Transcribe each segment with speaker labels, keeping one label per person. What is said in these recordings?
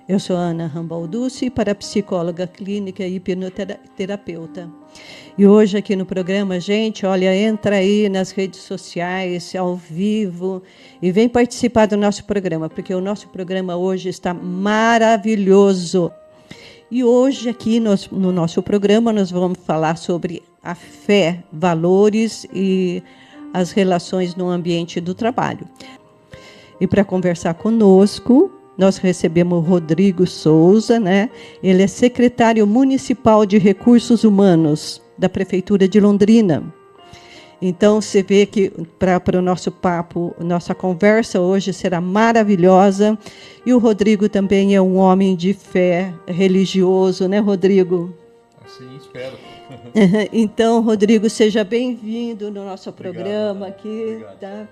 Speaker 1: Eu sou Ana Rambalducci, parapsicóloga clínica e hipnoterapeuta. E hoje aqui no programa, gente, olha, entra aí nas redes sociais, ao vivo, e vem participar do nosso programa, porque o nosso programa hoje está maravilhoso. E hoje aqui no nosso programa nós vamos falar sobre a fé, valores e as relações no ambiente do trabalho. E para conversar conosco, nós recebemos o Rodrigo Souza, né? Ele é secretário municipal de Recursos Humanos da Prefeitura de Londrina. Então, você vê que para o nosso papo, nossa conversa hoje será maravilhosa. E o Rodrigo também é um homem de fé, religioso, né, Rodrigo?
Speaker 2: Assim espero.
Speaker 1: Então, Rodrigo, seja bem-vindo no nosso programa aqui.
Speaker 2: Obrigado.
Speaker 1: Tá?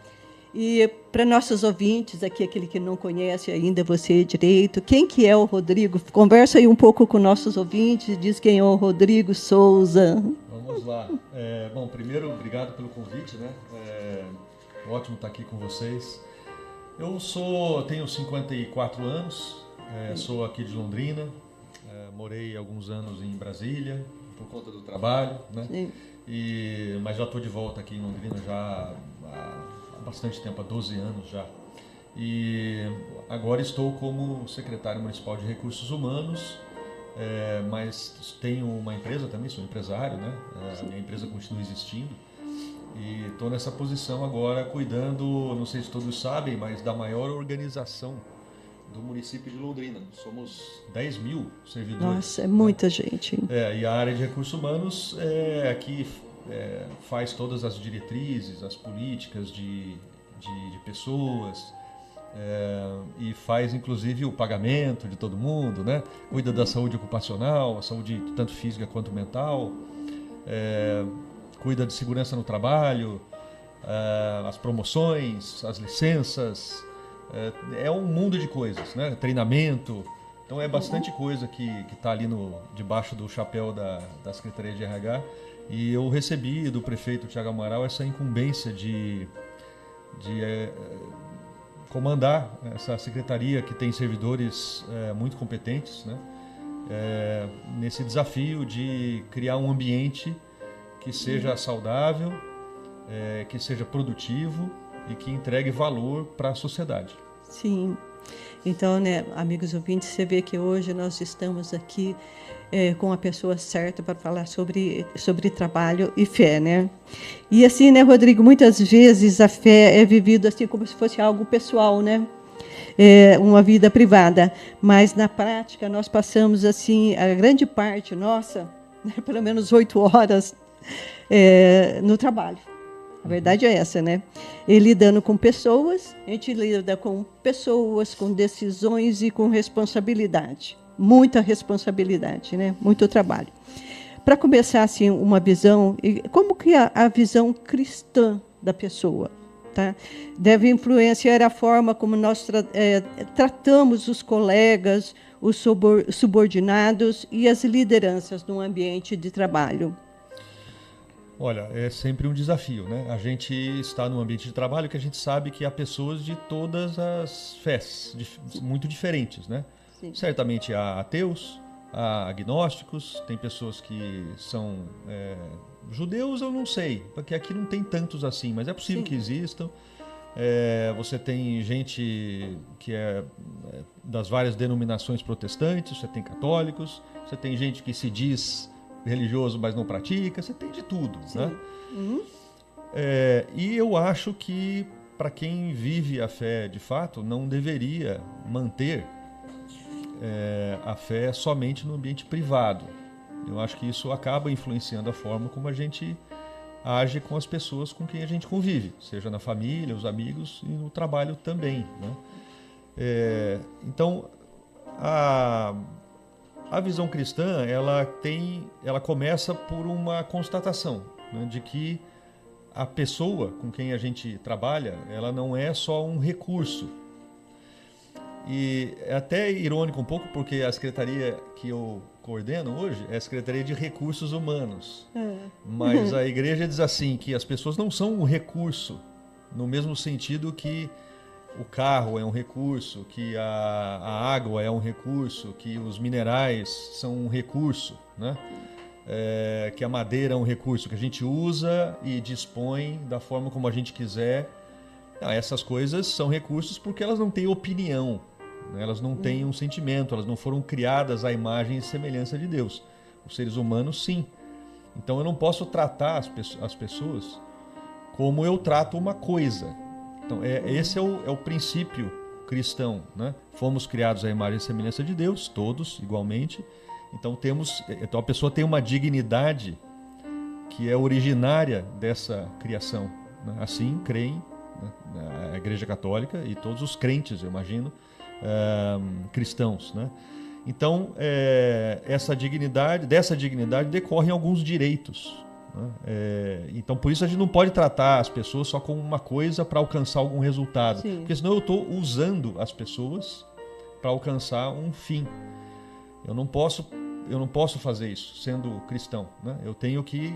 Speaker 1: E para nossos ouvintes aqui, aquele que não conhece ainda você direito, quem que é o Rodrigo? Conversa aí um pouco com nossos ouvintes, diz quem é o Rodrigo Souza.
Speaker 2: Vamos lá. Bom, primeiro, obrigado pelo convite, né? Ótimo estar aqui com vocês. Tenho 54 anos, sou aqui de Londrina, morei alguns anos em Brasília, por conta do trabalho, né?
Speaker 1: Sim.
Speaker 2: Mas já estou de volta aqui em Londrina já há bastante tempo, há 12 anos já. E agora estou como secretário municipal de Recursos Humanos, mas tenho uma empresa também, sou empresário, né? A minha empresa continua existindo. E estou nessa posição agora cuidando, não sei se todos sabem, mas da maior organização do município de Londrina. Somos 10 mil servidores.
Speaker 1: Nossa, é muita gente.
Speaker 2: E a área de recursos humanos aqui faz todas as diretrizes, as políticas de pessoas, e faz inclusive o pagamento de todo mundo, né? Cuida da saúde ocupacional, a saúde tanto física quanto mental, cuida de segurança no trabalho, as promoções, as licenças, é um mundo de coisas, né? Treinamento. Então é bastante coisa que está ali debaixo do chapéu da Secretaria de RH. E eu recebi do prefeito Thiago Amaral essa incumbência de comandar essa secretaria que tem servidores muito competentes, né? Nesse desafio de criar um ambiente que seja saudável, que seja produtivo e que entregue valor para a sociedade.
Speaker 1: Sim. Então, né, amigos ouvintes, você vê que hoje nós estamos aqui com a pessoa certa para falar sobre trabalho e fé, né? E assim, né, Rodrigo, muitas vezes a fé é vivida assim como se fosse algo pessoal, né? Uma vida privada, mas na prática nós passamos assim a grande parte nossa, né, pelo menos 8 horas no trabalho. A verdade é essa, né? E lidando com pessoas, a gente lida com pessoas, com decisões e com responsabilidade. Muita responsabilidade, né? Muito trabalho. Para começar, assim, uma visão, como que a visão cristã da pessoa, tá? Deve influenciar a forma como nós tratamos os colegas, os subordinados e as lideranças no ambiente de trabalho.
Speaker 2: Olha, é sempre um desafio, né? A gente está num ambiente de trabalho que a gente sabe que há pessoas de todas as fés, muito diferentes, né?
Speaker 1: Sim.
Speaker 2: Certamente há ateus, há agnósticos, tem pessoas que são judeus, eu não sei, porque aqui não tem tantos assim, mas é possível que existam. Você tem gente que é das várias denominações protestantes, você tem católicos, você tem gente que se diz religioso, mas não pratica, você tem de tudo, né?
Speaker 1: Uhum.
Speaker 2: E eu acho que para quem vive a fé de fato, não deveria manter a fé somente no ambiente privado. Eu acho que isso acaba influenciando a forma como a gente age com as pessoas com quem a gente convive, seja na família, os amigos e no trabalho também, né? Então, a visão cristã, ela começa por uma constatação, né, de que a pessoa com quem a gente trabalha, ela não é só um recurso. E é até irônico um pouco, porque a secretaria que eu coordeno hoje é a Secretaria de Recursos Humanos. Mas a igreja diz assim, que as pessoas não são um recurso, no mesmo sentido que o carro é um recurso, que a água é um recurso, que os minerais são um recurso, né? Que a madeira é um recurso que a gente usa e dispõe da forma como a gente quiser. Essas coisas são recursos porque elas não têm opinião, né? Elas não têm um sentimento, elas não foram criadas à imagem e semelhança de Deus. Os seres humanos, sim. Então eu não posso tratar as pessoas como eu trato uma coisa. Então esse é o princípio cristão, né? Fomos criados à imagem e semelhança de Deus, todos igualmente. Então a pessoa tem uma dignidade que é originária dessa criação, né? Assim creem, né, a Igreja Católica e todos os crentes, eu imagino, cristãos, né? Então dessa dignidade decorrem alguns direitos, né? Então por isso a gente não pode tratar as pessoas só como uma coisa para alcançar algum resultado. Sim. Porque senão eu estou usando as pessoas para alcançar um fim. Eu não posso fazer isso sendo cristão, né? Eu tenho que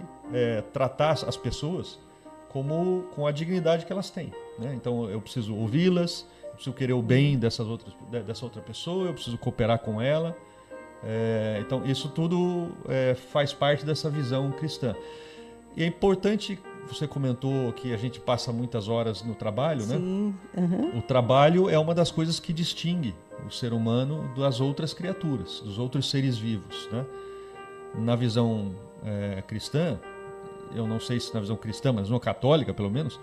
Speaker 2: tratar as pessoas com a dignidade que elas têm, né? Então eu preciso ouvi-las, eu preciso querer o bem dessa outra pessoa, eu preciso cooperar com ela. Então isso tudo faz parte dessa visão cristã. E é importante, você comentou que a gente passa muitas horas no trabalho,
Speaker 1: sim, né? Uhum.
Speaker 2: O trabalho é uma das coisas que distingue o ser humano das outras criaturas, dos outros seres vivos, né? Na visão cristã, eu não sei se na visão cristã, mas na católica pelo menos,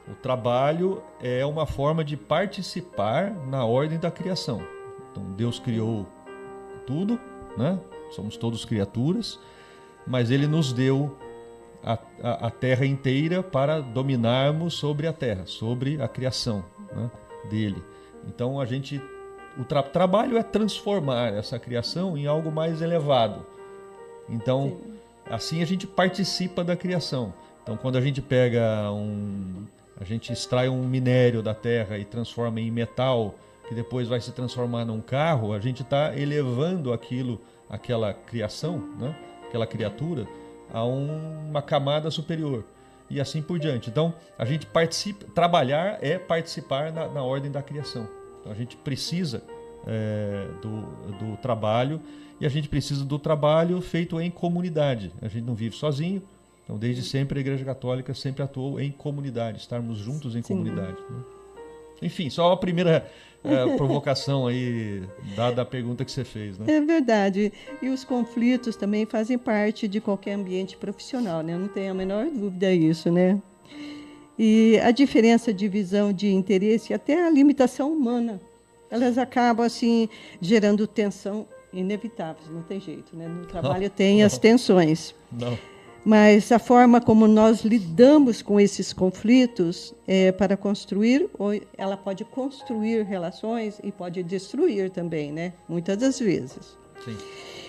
Speaker 2: o trabalho é uma forma de participar na ordem da criação. Então Deus criou tudo, né? Somos todos criaturas, mas Ele nos deu a terra inteira para dominarmos sobre a terra, sobre a criação, né, dele. Então o trabalho é transformar essa criação em algo mais elevado. Então, assim a gente participa da criação. Então, quando a gente a gente extrai um minério da terra e transforma em metal, que depois vai se transformar num carro, a gente está elevando aquela criação, né, aquela criatura, a uma camada superior e assim por diante. Então a gente trabalhar é participar na ordem da criação. Então a gente precisa do trabalho, e a gente precisa do trabalho feito em comunidade. A gente não vive sozinho, então desde sempre a Igreja Católica sempre atuou em comunidade, estarmos juntos em comunidade, né? Enfim, só a primeira provocação aí da pergunta que você fez, né?
Speaker 1: É verdade. E os conflitos também fazem parte de qualquer ambiente profissional, né? Não tenho a menor dúvida disso, né? E a diferença de visão, de interesse, até a limitação humana, elas acabam assim gerando tensão inevitáveis, não tem jeito, né? No trabalho tem as tensões.
Speaker 2: Não.
Speaker 1: Mas a forma como nós lidamos com esses conflitos para construir, ou ela pode construir relações e pode destruir também, né? Muitas das vezes.
Speaker 2: Sim.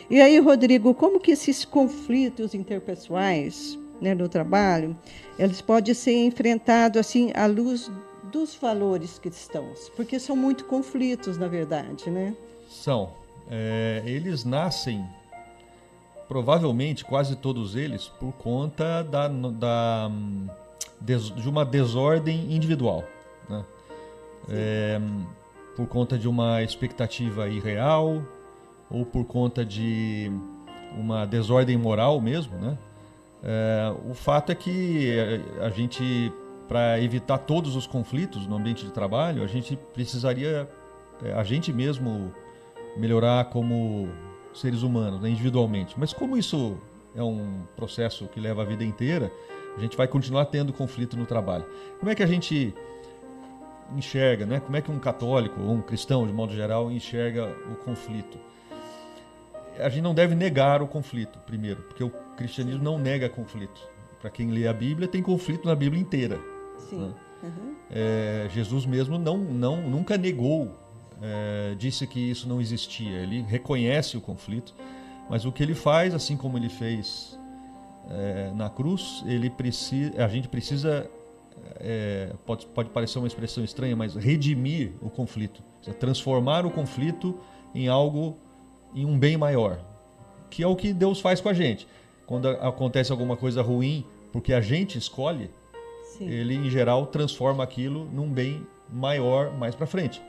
Speaker 1: E aí, Rodrigo, como que esses conflitos interpessoais, né, no trabalho, eles podem ser enfrentados assim à luz dos valores cristãos? Porque são muito conflitos, na verdade, né?
Speaker 2: São. Eles nascem, provavelmente quase todos eles, por conta de uma desordem individual, né? Por conta de uma expectativa irreal, ou por conta de uma desordem moral mesmo, né? O fato é que a gente, para evitar todos os conflitos no ambiente de trabalho, a gente precisaria a gente mesmo melhorar como seres humanos, né, individualmente. Mas como isso é um processo que leva a vida inteira, a gente vai continuar tendo conflito no trabalho. Como é que a gente enxerga, né? Como é que um católico ou um cristão, de modo geral, enxerga o conflito? A gente não deve negar o conflito, primeiro, porque o cristianismo não nega conflito. Para quem lê a Bíblia, tem conflito na Bíblia inteira.
Speaker 1: Sim.
Speaker 2: Né?
Speaker 1: Uhum.
Speaker 2: Jesus mesmo nunca negou, disse que isso não existia. Ele reconhece o conflito, mas o que ele faz, assim como ele fez na cruz, a gente precisa, pode parecer uma expressão estranha, mas redimir o conflito, transformar o conflito em um bem maior, que é o que Deus faz com a gente. Quando acontece alguma coisa ruim, porque a gente escolhe,
Speaker 1: Sim.
Speaker 2: Ele, em geral, transforma aquilo num bem maior mais para frente,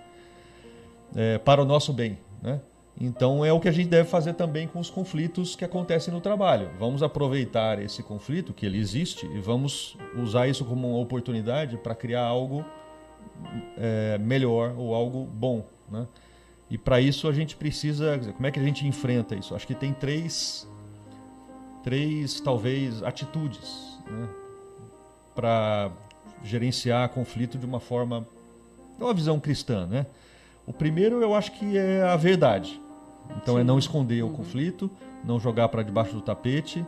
Speaker 2: para o nosso bem, né? Então é o que a gente deve fazer também com os conflitos que acontecem no trabalho. Vamos aproveitar esse conflito, que ele existe, e vamos usar isso como uma oportunidade para criar algo melhor ou algo bom, né? E para isso a gente precisa... Como é que a gente enfrenta isso? Acho que tem três talvez, atitudes, né, para gerenciar conflito de uma forma... uma visão cristã, né? O primeiro eu acho que é a verdade. Então Sim. É não esconder o conflito, não jogar para debaixo do tapete,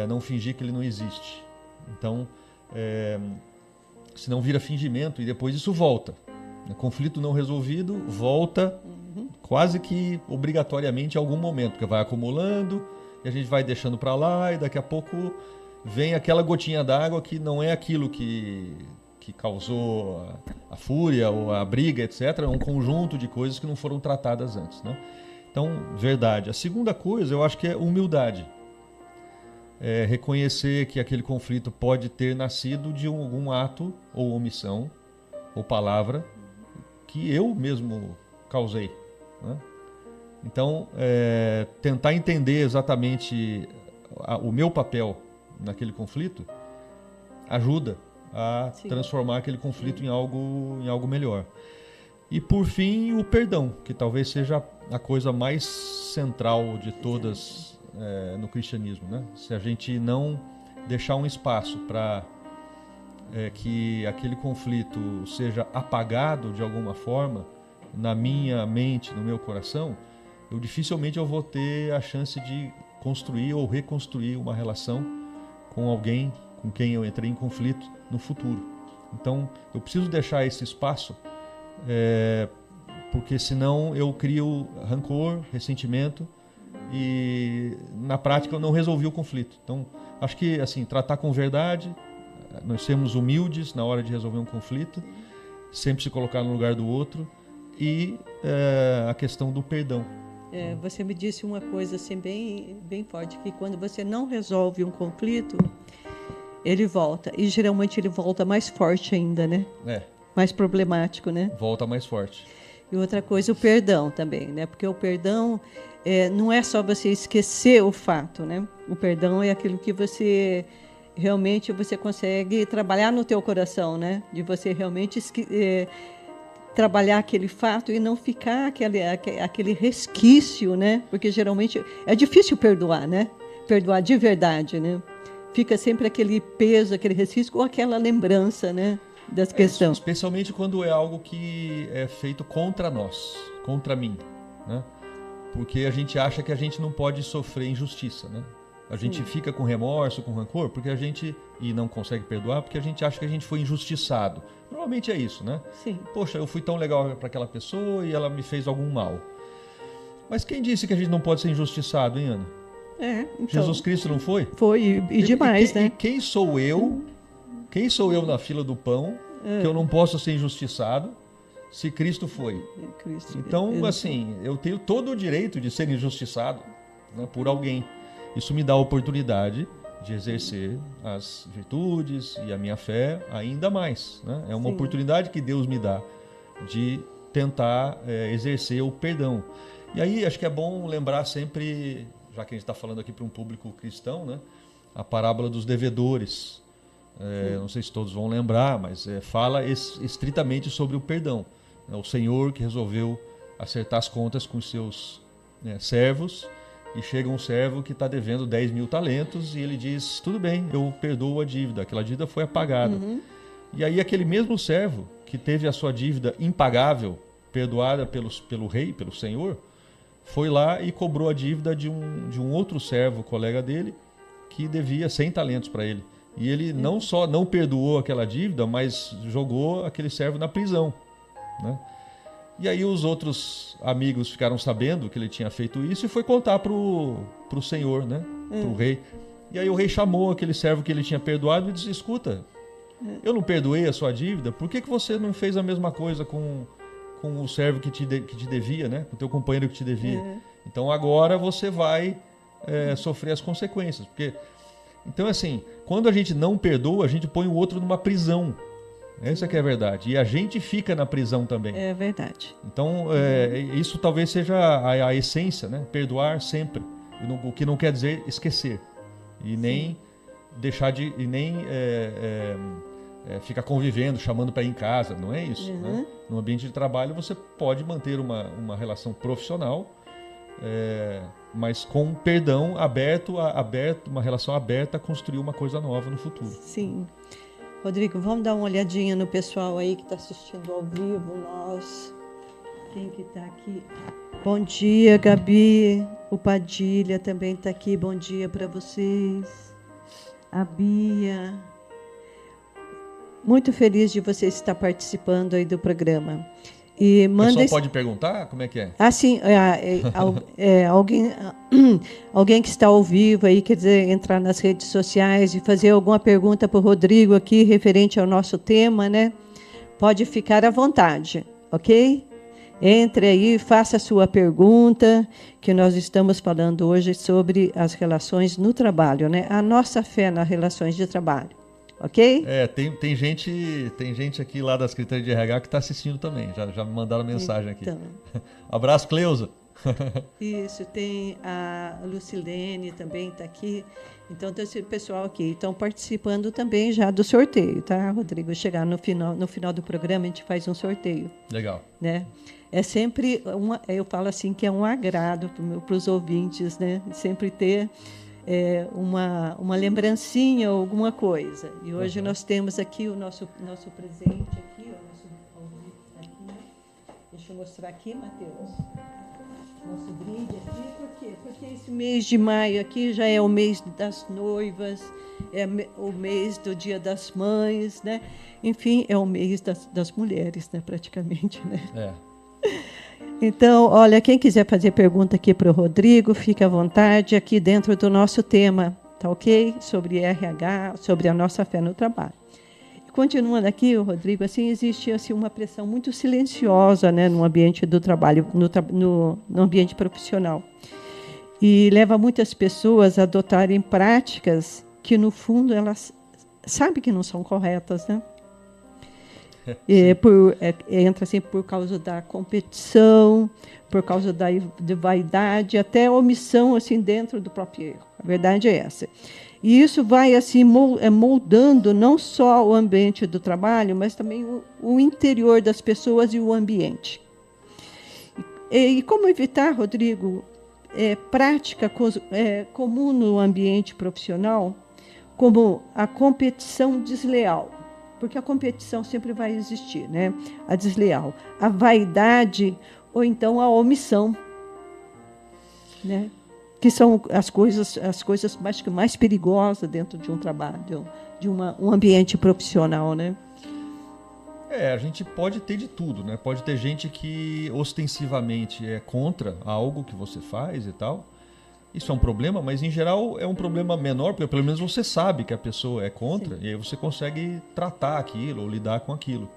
Speaker 2: não fingir que ele não existe. Então, senão vira fingimento e depois isso volta. Conflito não resolvido volta quase que obrigatoriamente em algum momento, porque vai acumulando e a gente vai deixando para lá e daqui a pouco vem aquela gotinha d'água que não é aquilo que causou a fúria ou a briga, etc. É um conjunto de coisas que não foram tratadas antes, né? Então, verdade. A segunda coisa, eu acho que é humildade. Reconhecer que aquele conflito pode ter nascido de algum ato ou omissão ou palavra que eu mesmo causei, né? Então, tentar entender exatamente o meu papel naquele conflito ajuda a Sim. transformar aquele conflito em algo melhor. E, por fim, o perdão, que talvez seja a coisa mais central de todas no cristianismo, né? Se a gente não deixar um espaço para que aquele conflito seja apagado de alguma forma na minha mente, no meu coração, dificilmente eu vou ter a chance de construir ou reconstruir uma relação com alguém com quem eu entrei em conflito no futuro. Então, eu preciso deixar esse espaço, porque senão eu crio rancor, ressentimento e, na prática, eu não resolvi o conflito. Então, acho que, assim, tratar com verdade, nós sermos humildes na hora de resolver um conflito, sempre se colocar no lugar do outro e a questão do perdão.
Speaker 1: Você me disse uma coisa assim bem, bem forte, que quando você não resolve um conflito, ele volta. E geralmente ele volta mais forte ainda, né? Mais problemático, né?
Speaker 2: Volta mais forte.
Speaker 1: E outra coisa, o perdão também, né? Porque o perdão não é só você esquecer o fato, né? O perdão é aquilo que você realmente consegue trabalhar no teu coração, né? De você realmente trabalhar aquele fato e não ficar aquele resquício, né? Porque geralmente é difícil perdoar, né? Perdoar de verdade, né? Fica sempre aquele peso, aquele resquício ou aquela lembrança, né? Dessa questão.
Speaker 2: Especialmente quando é algo que é feito contra nós, contra mim, né? Porque a gente acha que a gente não pode sofrer injustiça, né? A gente fica com remorso, com rancor, e não consegue perdoar, porque a gente acha que a gente foi injustiçado. Normalmente é isso, né?
Speaker 1: Sim.
Speaker 2: Poxa, eu fui tão legal para aquela pessoa e ela me fez algum mal. Mas quem disse que a gente não pode ser injustiçado, hein, Ana?
Speaker 1: Então,
Speaker 2: Jesus Cristo não foi?
Speaker 1: Foi, e demais, né?
Speaker 2: E quem sou eu? Quem sou eu na fila do pão que eu não posso ser injustiçado se Cristo foi? Então, assim, eu tenho todo o direito de ser injustiçado, né, por alguém. Isso me dá a oportunidade de exercer as virtudes e a minha fé ainda mais, né? É uma oportunidade que Deus me dá de tentar exercer o perdão. E aí acho que é bom lembrar sempre, já que a gente está falando aqui para um público cristão, né, a parábola dos devedores. Não sei se todos vão lembrar, mas fala estritamente sobre o perdão. O Senhor que resolveu acertar as contas com os seus servos, e chega um servo que está devendo 10 mil talentos e ele diz, tudo bem, eu perdoo a dívida, aquela dívida foi apagada. E aí aquele mesmo servo que teve a sua dívida impagável, perdoada pelo rei, pelo Senhor, foi lá e cobrou a dívida de um outro servo, colega dele, que devia 100 talentos para ele. E ele não só não perdoou aquela dívida, mas jogou aquele servo na prisão, né? E aí os outros amigos ficaram sabendo que ele tinha feito isso e foi contar pro senhor, né? Pro rei. E aí o rei chamou aquele servo que ele tinha perdoado e disse, escuta, eu não perdoei a sua dívida, por que você não fez a mesma coisa com o servo que te devia, né? Com o teu companheiro que te devia? Então agora você vai sofrer as consequências. Então, assim, quando a gente não perdoa, a gente põe o outro numa prisão. Essa que é a verdade. E a gente fica na prisão também.
Speaker 1: É verdade.
Speaker 2: Então, isso talvez seja a essência, né? Perdoar sempre. O que não quer dizer esquecer. E nem deixar de... E nem ficar convivendo, chamando para ir em casa. Não é isso. Né? No ambiente de trabalho, você pode manter uma relação profissional, mas com perdão aberto, uma relação aberta a construir uma coisa nova no futuro.
Speaker 1: Sim. Rodrigo, vamos dar uma olhadinha no pessoal aí que está assistindo ao vivo, quem que está aqui? Bom dia, Gabi, o Padilha também está aqui, bom dia para vocês. A Bia, muito feliz de você estar participando aí do programa. E
Speaker 2: manda... O pessoal pode perguntar? Como é que é?
Speaker 1: Sim, alguém que está ao vivo aí, quer dizer, entrar nas redes sociais e fazer alguma pergunta para o Rodrigo aqui, referente ao nosso tema, né? Pode ficar à vontade, ok? Entre aí, faça a sua pergunta, que nós estamos falando hoje sobre as relações no trabalho, né? A nossa fé nas relações de trabalho. Ok?
Speaker 2: Tem gente aqui lá da Secretaria de RH que está assistindo também. Já me mandaram mensagem aqui. Abraço, Cleusa.
Speaker 1: Isso, tem a Lucilene também está aqui. Então, tem esse pessoal aqui. Estão participando também já do sorteio, tá, Rodrigo? Chegar no final do programa, a gente faz um sorteio.
Speaker 2: Legal.
Speaker 1: Né? É sempre, eu falo assim, que é um agrado para os ouvintes, né? Sempre ter... uma lembrancinha ou alguma coisa. E hoje nós temos aqui o nosso presente aqui, o nosso aqui. Deixa eu mostrar aqui, Matheus. Nosso brinde aqui, por quê? Porque esse mês de maio aqui já é o mês das noivas, é o mês do Dia das Mães, né? Enfim, é o mês das mulheres, né? Praticamente, né? Então, olha, quem quiser fazer pergunta aqui para o Rodrigo, fique à vontade aqui dentro do nosso tema, tá ok? Sobre RH, sobre a nossa fé no trabalho. Continuando aqui, Rodrigo, assim, existe assim, uma pressão muito silenciosa, né, no ambiente do trabalho, no ambiente profissional. E leva muitas pessoas a adotarem práticas que, no fundo, elas sabem que não são corretas, né? Entra assim por causa da competição, por causa de vaidade, até omissão assim dentro do próprio erro. A verdade é essa. E isso vai assim moldando não só o ambiente do trabalho, mas também o interior das pessoas e o ambiente. E como evitar, Rodrigo, prática comum no ambiente profissional, como a competição desleal. Porque a competição sempre vai existir, né? A desleal, a vaidade ou então a omissão, né? Que são as coisas mais perigosas dentro de um trabalho, de um ambiente profissional, né?
Speaker 2: A gente pode ter de tudo, né? Pode ter gente que ostensivamente é contra algo que você faz e tal. Isso é um problema, mas em geral é um problema menor, porque pelo menos você sabe que a pessoa é contra. Sim. E aí você consegue tratar aquilo ou lidar com aquilo.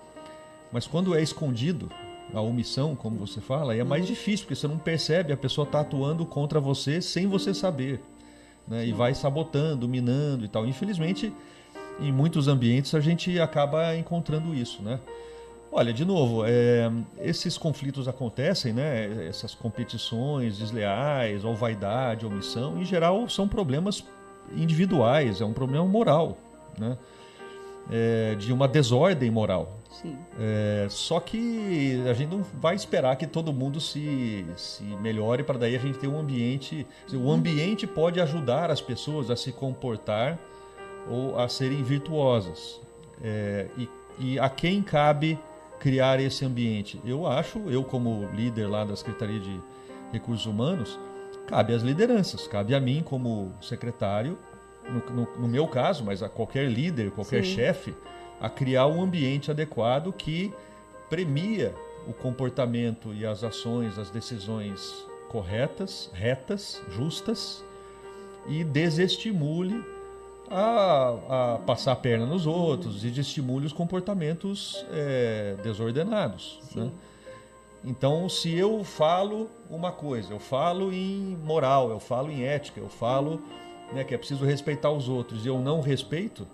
Speaker 2: Mas quando é escondido, a omissão, como você fala, aí é mais difícil, porque você não percebe, a pessoa está atuando contra você sem você saber, né? E vai sabotando, minando e tal. Infelizmente, em muitos ambientes a gente acaba encontrando isso, né? Olha, de novo, esses conflitos acontecem, né? Essas competições desleais, ou vaidade, omissão, em geral são problemas individuais, é um problema moral, né? De uma desordem moral.
Speaker 1: Sim.
Speaker 2: Só que a gente não vai esperar que todo mundo se melhore para daí a gente ter um ambiente... O ambiente pode ajudar as pessoas a se comportar ou a serem virtuosas. E a quem cabe criar esse ambiente? Eu como líder lá da Secretaria de Recursos Humanos, cabe às lideranças, cabe a mim como secretário, no meu caso, mas a qualquer líder, qualquer chefe, a criar um ambiente adequado que premia o comportamento e as ações, as decisões corretas, retas, justas, e desestimule a passar a perna nos outros e desestimule os comportamentos desordenados, né? Então, se eu falo uma coisa, eu falo em moral, eu falo em ética, eu falo, né, que é preciso respeitar os outros e eu não respeito,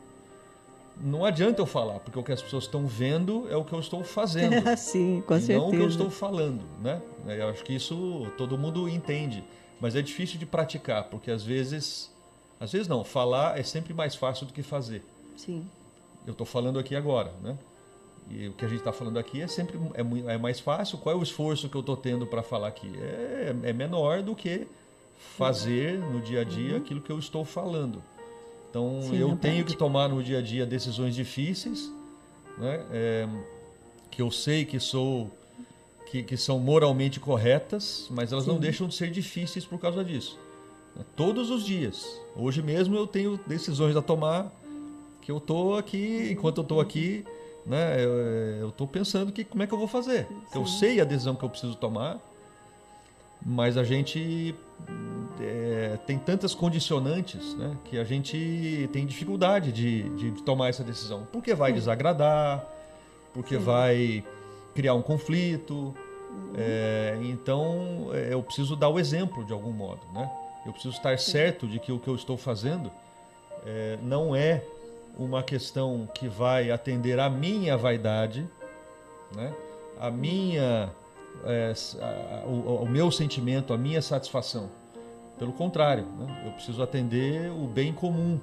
Speaker 2: não adianta eu falar, porque o que as pessoas estão vendo é o que eu estou fazendo.
Speaker 1: Sim, com certeza.
Speaker 2: Não o que eu estou falando, né? Eu acho que isso todo mundo entende, mas é difícil de praticar, porque às vezes não, falar é sempre mais fácil do que fazer.
Speaker 1: Sim.
Speaker 2: Eu estou falando aqui agora, né? E o que a gente está falando aqui é sempre é mais fácil. Qual é o esforço que eu estou tendo para falar aqui? É menor do que fazer no dia a dia aquilo que eu estou falando. Então,
Speaker 1: Sim,
Speaker 2: eu tenho que tomar no dia a dia decisões difíceis, né? Que eu sei que são moralmente corretas, mas elas não deixam de ser difíceis por causa disso. Todos os dias. Hoje mesmo eu tenho decisões a tomar que eu estou aqui, enquanto eu estou aqui, né? Eu estou pensando como é que eu vou fazer. Eu sei a decisão que eu preciso tomar, mas a gente tem tantas condicionantes, né, que a gente tem dificuldade de tomar essa decisão. Porque vai desagradar, porque vai criar um conflito. Então, eu preciso dar o exemplo de algum modo, né? Eu preciso estar certo de que o que eu estou fazendo não é uma questão que vai atender à minha vaidade, né? A minha, o meu sentimento, a minha satisfação. Pelo contrário, né? Eu preciso atender o bem comum.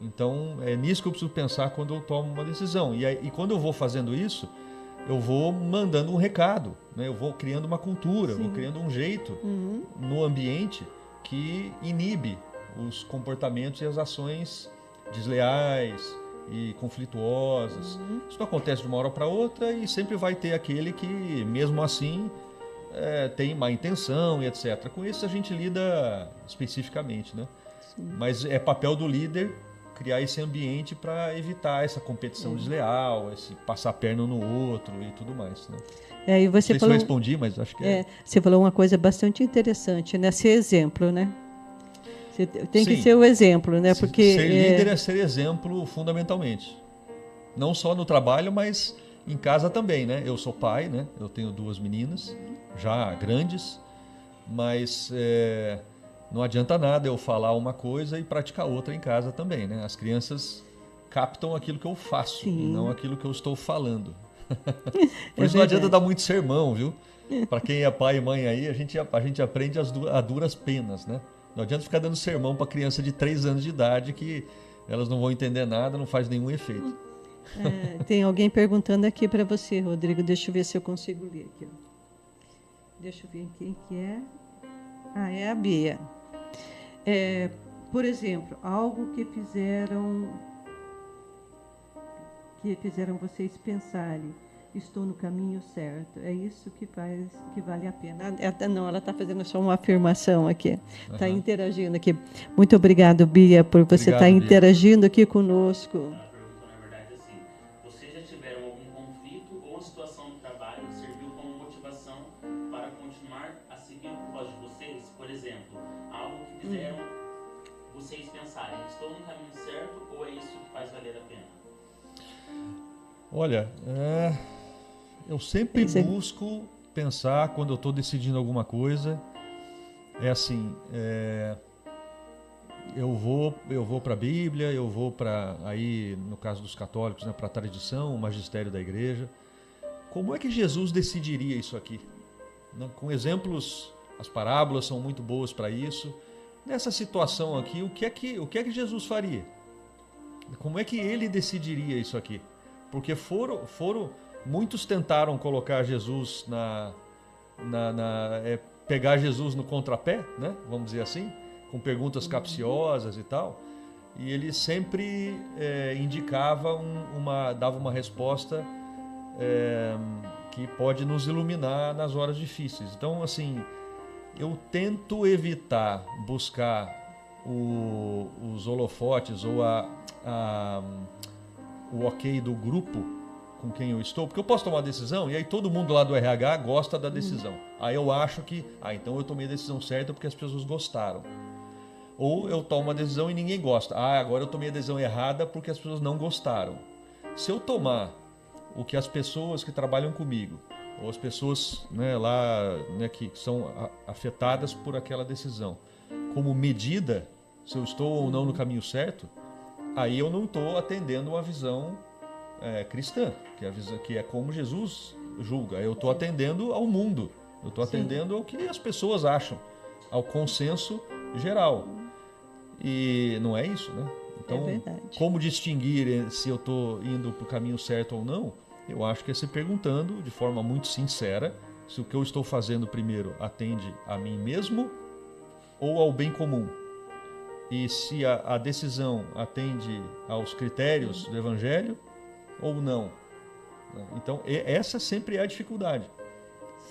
Speaker 2: Então, é nisso que eu preciso pensar quando eu tomo uma decisão. E quando eu vou fazendo isso, eu vou mandando um recado, né? Eu vou criando uma cultura, vou criando um jeito no ambiente que inibe os comportamentos e as ações desleais e conflituosas. Isso não acontece de uma hora para outra e sempre vai ter aquele que, mesmo assim, tem má intenção e etc. Com isso a gente lida especificamente, né? Mas é papel do líder criar esse ambiente para evitar essa competição desleal, esse passar a perna no outro e tudo mais, né?
Speaker 1: E você
Speaker 2: não sei
Speaker 1: falou,
Speaker 2: se eu respondi, mas acho que
Speaker 1: você falou uma coisa bastante interessante, né? Ser exemplo, né? Você tem que
Speaker 2: Sim.
Speaker 1: ser o exemplo, né? Porque
Speaker 2: ser líder é ser exemplo fundamentalmente. Não só no trabalho, mas em casa também, né? Eu sou pai, né? Eu tenho 2 meninas, já grandes, mas não adianta nada eu falar uma coisa e praticar outra em casa também, né? As crianças captam aquilo que eu faço e não aquilo que eu estou falando. Por isso não adianta dar muito sermão, viu? Para quem é pai e mãe aí, a gente aprende a duras penas, né? Não adianta ficar dando sermão para criança de 3 anos de idade que elas não vão entender nada, não faz nenhum efeito.
Speaker 1: Tem alguém perguntando aqui para você, Rodrigo. Deixa eu ver se eu consigo ler aqui. Deixa eu ver quem que é. É a Bia. Por exemplo, algo que fizeram vocês pensarem. Estou no caminho certo. É isso que vale a pena. Ela está fazendo só uma afirmação aqui. Está interagindo aqui. Muito obrigado, Bia, por você estar interagindo aqui conosco.
Speaker 3: Ela perguntou, na verdade, assim, vocês já tiveram algum conflito ou situação no trabalho que serviu como motivação para continuar a seguir o propósito de vocês? Por exemplo, algo que fizeram vocês pensarem, estou no caminho certo ou é isso que faz valer a pena?
Speaker 2: Olha, eu sempre busco pensar quando eu estou decidindo alguma coisa. Eu vou para a Bíblia, eu vou para, aí no caso dos católicos, né, para a tradição, o magistério da igreja. Como é que Jesus decidiria isso aqui? Com exemplos, as parábolas são muito boas para isso. Nessa situação aqui, o que é que Jesus faria? Como é que ele decidiria isso aqui? Porque muitos tentaram colocar Jesus pegar Jesus no contrapé, né? Vamos dizer assim, com perguntas capciosas e tal, e ele sempre dava uma resposta que pode nos iluminar nas horas difíceis. Então, assim, eu tento evitar buscar os holofotes ou o ok do grupo com quem eu estou, porque eu posso tomar uma decisão e aí todo mundo lá do RH gosta da decisão. Aí eu acho que, então eu tomei a decisão certa porque as pessoas gostaram. Ou eu tomo uma decisão e ninguém gosta. Agora eu tomei a decisão errada porque as pessoas não gostaram. Se eu tomar o que as pessoas que trabalham comigo, ou as pessoas, né, lá, né, que são afetadas por aquela decisão, como medida, se eu estou ou não no caminho certo, aí eu não estou atendendo uma visão cristã, que é como Jesus julga. Eu estou atendendo ao mundo, eu estou atendendo ao que as pessoas acham, ao consenso geral. E não é isso, né? Então, como distinguir se eu estou indo para o caminho certo ou não? Eu acho que é se perguntando de forma muito sincera se o que eu estou fazendo primeiro atende a mim mesmo ou ao bem comum. E se a decisão atende aos critérios do Evangelho ou não. Então, essa sempre é a dificuldade.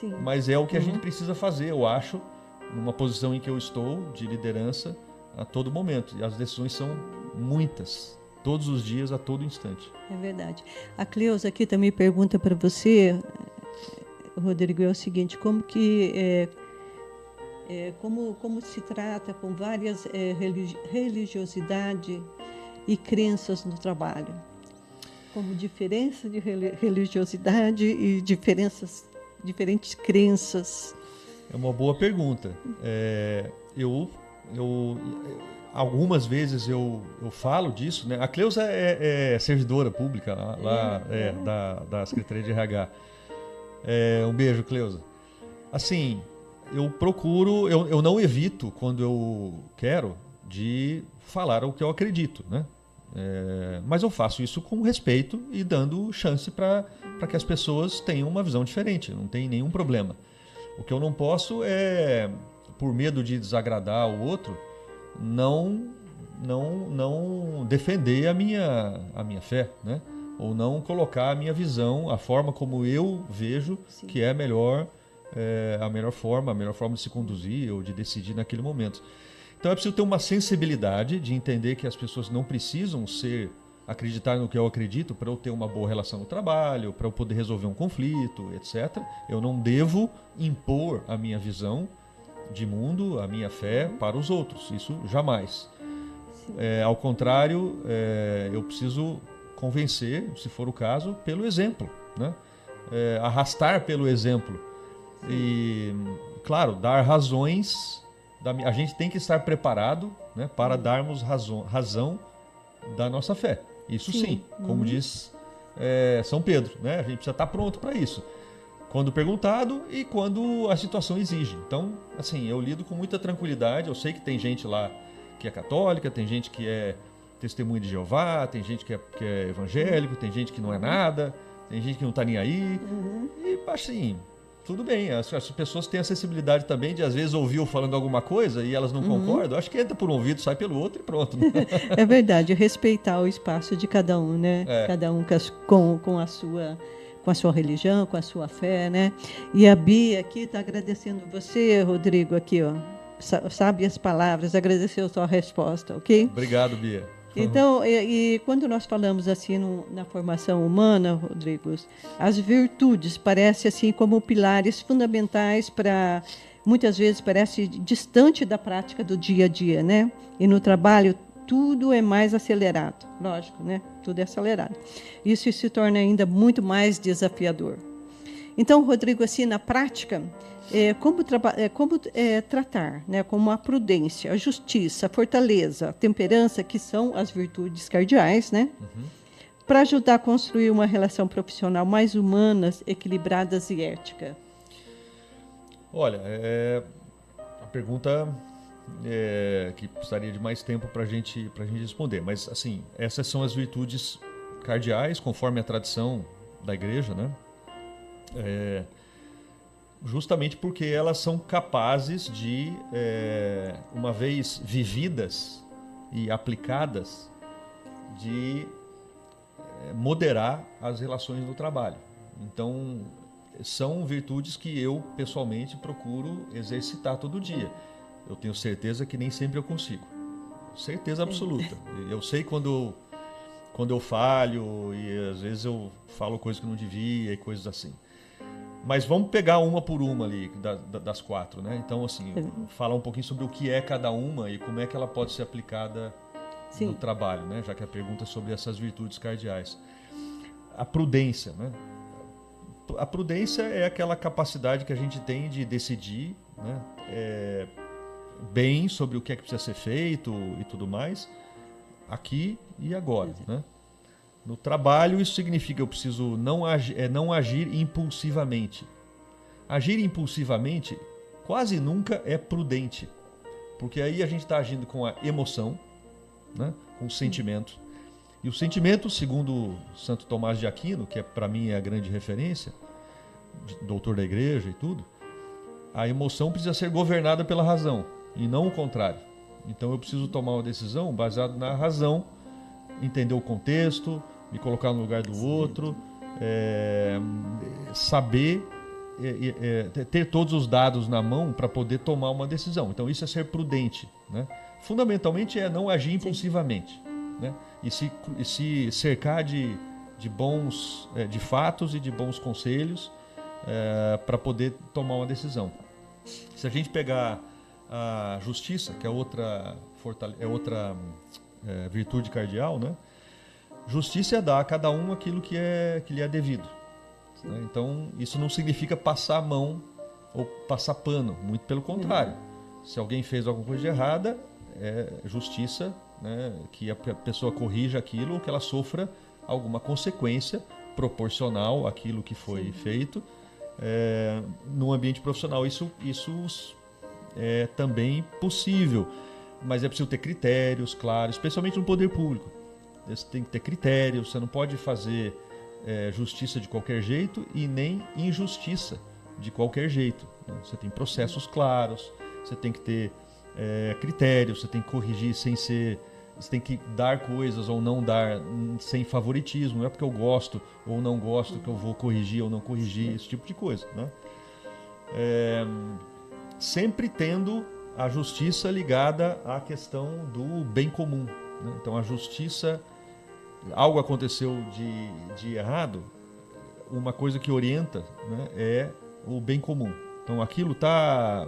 Speaker 1: Sim.
Speaker 2: Mas é o que a gente precisa fazer, eu acho, numa posição em que eu estou, de liderança, a todo momento. E as decisões são muitas, todos os dias, a todo instante.
Speaker 1: É verdade. A Cleusa aqui também pergunta para você, Rodrigo, é o seguinte, como se trata com várias religiosidade e crenças no trabalho? Como diferença de religiosidade e diferentes crenças?
Speaker 2: É uma boa pergunta. Algumas vezes eu falo disso, né? A Cleusa é servidora pública da Secretaria de RH. Um beijo, Cleusa. Assim, eu procuro, eu não evito, quando eu quero, de falar o que eu acredito, né? Mas eu faço isso com respeito e dando chance para que as pessoas tenham uma visão diferente, não tem nenhum problema. O que eu não posso é, por medo de desagradar o outro, não defender a minha fé, né? Ou não colocar a minha visão, a forma como eu vejo que é a melhor forma de se conduzir ou de decidir naquele momento. Então é preciso ter uma sensibilidade de entender que as pessoas não precisam acreditar no que eu acredito para eu ter uma boa relação no trabalho, para eu poder resolver um conflito, etc. Eu não devo impor a minha visão de mundo, a minha fé para os outros. Isso jamais. Ao contrário, eu preciso convencer, se for o caso, pelo exemplo, né? Arrastar pelo exemplo. E, claro, dar razões. A gente tem que estar preparado, né, para darmos razão da nossa fé. Isso sim, como diz São Pedro, né? A gente precisa estar pronto para isso. Quando perguntado e quando a situação exige. Então, assim, eu lido com muita tranquilidade. Eu sei que tem gente lá que é católica, tem gente que é testemunha de Jeová, tem gente que é evangélico, tem gente que não é nada, tem gente que não está nem aí. E, assim, tudo bem. As pessoas têm a sensibilidade também de, às vezes, ouvir eu falando alguma coisa e elas não concordam. Acho que entra por um ouvido, sai pelo outro e pronto. Né?
Speaker 1: É verdade, respeitar o espaço de cada um, né? Cada um com a sua religião, com a sua fé, né? E a Bia aqui está agradecendo você, Rodrigo, aqui, ó. Sabe as palavras, agradeceu a sua resposta, ok?
Speaker 2: Obrigado, Bia.
Speaker 1: Então, e quando nós falamos assim na formação humana, Rodrigo, as virtudes parecem assim como pilares fundamentais para, muitas vezes parece distante da prática do dia a dia, né? E no trabalho tudo é mais acelerado, lógico, né? Tudo é acelerado. Isso se torna ainda muito mais desafiador. Então, Rodrigo, assim, na prática, como tratar, né, como a prudência, a justiça, a fortaleza, a temperança, que são as virtudes cardeais, né, para ajudar a construir uma relação profissional mais humana, equilibradas e ética?
Speaker 2: Olha, a pergunta que precisaria de mais tempo para a gente responder, mas assim, essas são as virtudes cardeais, conforme a tradição da Igreja, né? Justamente porque elas são capazes de, uma vez vividas e aplicadas, de moderar as relações no trabalho. Então, são virtudes que eu, pessoalmente, procuro exercitar todo dia. Eu tenho certeza que nem sempre eu consigo. Certeza absoluta. Eu sei quando eu falho e às vezes eu falo coisas que não devia e coisas assim. Mas vamos pegar uma por uma ali, das quatro, né? Então, assim, falar um pouquinho sobre o que é cada uma e como é que ela pode ser aplicada no trabalho, né? Já que a pergunta é sobre essas virtudes cardeais. A prudência, né? A prudência é aquela capacidade que a gente tem de decidir, né? Bem sobre o que é que precisa ser feito e tudo mais, aqui e agora, né? No trabalho, isso significa que eu preciso não agir impulsivamente. Agir impulsivamente quase nunca é prudente, porque aí a gente está agindo com a emoção, né? Com o sentimento. E o sentimento, segundo Santo Tomás de Aquino, que para mim é a grande referência, doutor da igreja e tudo, a emoção precisa ser governada pela razão e não o contrário. Então eu preciso tomar uma decisão baseada na razão, entender o contexto, me colocar no lugar do outro, saber, ter todos os dados na mão para poder tomar uma decisão. Então isso é ser prudente, né? Fundamentalmente é não agir impulsivamente, né? E se cercar de bons, de fatos e de bons conselhos para poder tomar uma decisão. Se a gente pegar a justiça, que é outra virtude cardeal, né? Justiça é dar a cada um aquilo que lhe é devido, né? Então isso não significa passar a mão ou passar pano, muito pelo contrário. Se alguém fez alguma coisa de errada, é justiça, né? Que a pessoa corrija aquilo ou que ela sofra alguma consequência proporcional àquilo que foi feito. No ambiente profissional isso é também possível, mas é preciso ter critérios claros, especialmente no poder público. Você tem que ter critérios, você não pode fazer justiça de qualquer jeito e nem injustiça de qualquer jeito, né? Você tem processos claros, você tem que ter critérios, você tem que corrigir sem ser... Você tem que dar coisas ou não dar sem favoritismo. Não é porque eu gosto ou não gosto que eu vou corrigir ou não corrigir, esse tipo de coisa, né? Sempre tendo a justiça ligada à questão do bem comum, né? Então a justiça, algo aconteceu de errado, uma coisa que orienta, né, é o bem comum. Então aquilo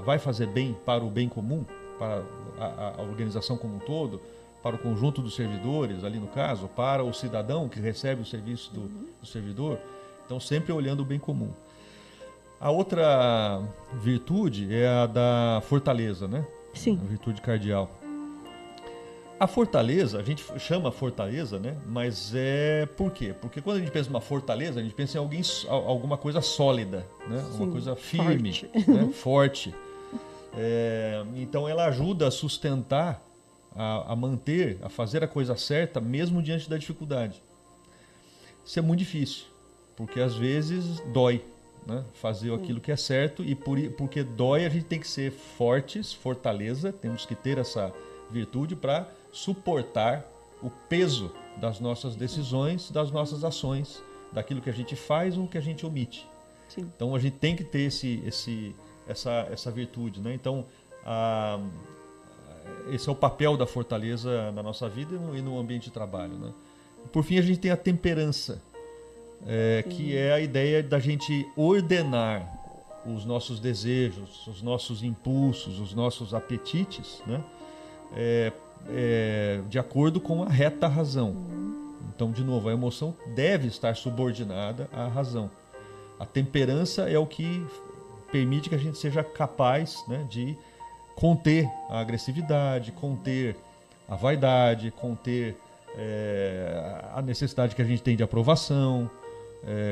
Speaker 2: vai fazer bem para o bem comum, para a organização como um todo, para o conjunto dos servidores, ali no caso, para o cidadão que recebe o serviço do servidor. Então, sempre olhando o bem comum. A outra virtude é a da fortaleza, né?
Speaker 1: Sim.
Speaker 2: A virtude cardeal. A fortaleza, a gente chama fortaleza, né? Mas por quê? Porque quando a gente pensa em uma fortaleza, a gente pensa em alguma coisa sólida, né? Sim, uma coisa firme, forte, né? Forte. Então, ela ajuda a sustentar, a manter, a fazer a coisa certa, mesmo diante da dificuldade. Isso é muito difícil, porque às vezes dói, né? Fazer aquilo que é certo, e porque dói, a gente tem que ser fortes, fortaleza, temos que ter essa virtude para suportar o peso das nossas decisões, das nossas ações, daquilo que a gente faz ou que a gente omite. Sim. Então a gente tem que ter essa virtude, né? Então esse é o papel da fortaleza na nossa vida e no ambiente de trabalho, né? Por fim, a gente tem a temperança, que é a ideia da gente ordenar os nossos desejos, os nossos impulsos, os nossos apetites, né? De acordo com a reta razão. Então, de novo, a emoção deve estar subordinada à razão. A temperança é o que permite que a gente seja capaz, né, de conter a agressividade, conter a vaidade, conter a necessidade que a gente tem de aprovação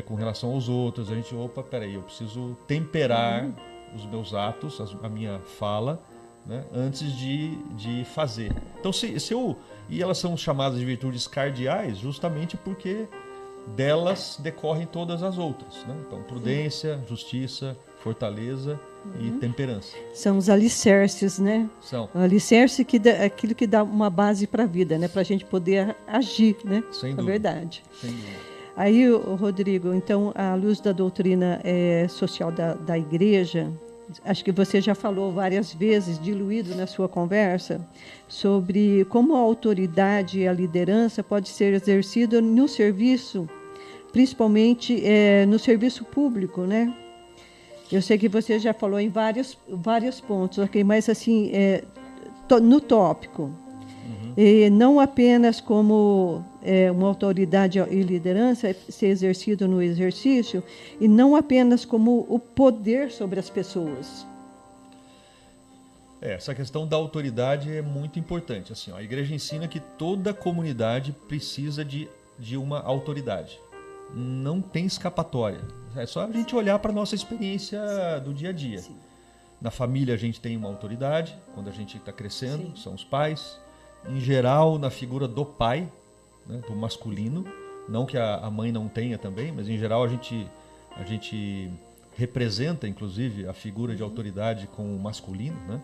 Speaker 2: com relação aos outros. A gente, peraí, eu preciso temperar os meus atos, a minha fala, né, antes de fazer. Então, e elas são chamadas de virtudes cardeais justamente porque delas decorrem todas as outras, né? Então, prudência, justiça, fortaleza e temperança. São os alicerces, né? São. O alicerce é aquilo que dá uma base para a vida, né? Para a gente poder agir, né? Sem dúvida. É verdade. Sem dúvida. Aí, Rodrigo, então, à luz da doutrina social da Igreja, acho que você já falou várias vezes, diluído na sua conversa, sobre como a autoridade e a liderança pode ser exercida no serviço, principalmente no serviço público, né? Eu sei que você já falou em vários pontos, okay? Mas assim, no tópico, não apenas como uma autoridade e liderança ser exercido no exercício, e não apenas como o poder sobre as pessoas. Essa questão da autoridade é muito importante. Assim, ó, a igreja ensina que toda comunidade precisa de uma autoridade. Não tem escapatória. É só a gente olhar para a nossa experiência do dia a dia.
Speaker 1: Sim.
Speaker 2: Na família a gente tem uma autoridade, quando a gente está crescendo,
Speaker 1: Sim.
Speaker 2: são os pais. Em geral, na figura do pai, né, do masculino. Não que a mãe não tenha também, mas em geral a gente representa, inclusive, a figura de autoridade com o masculino, né?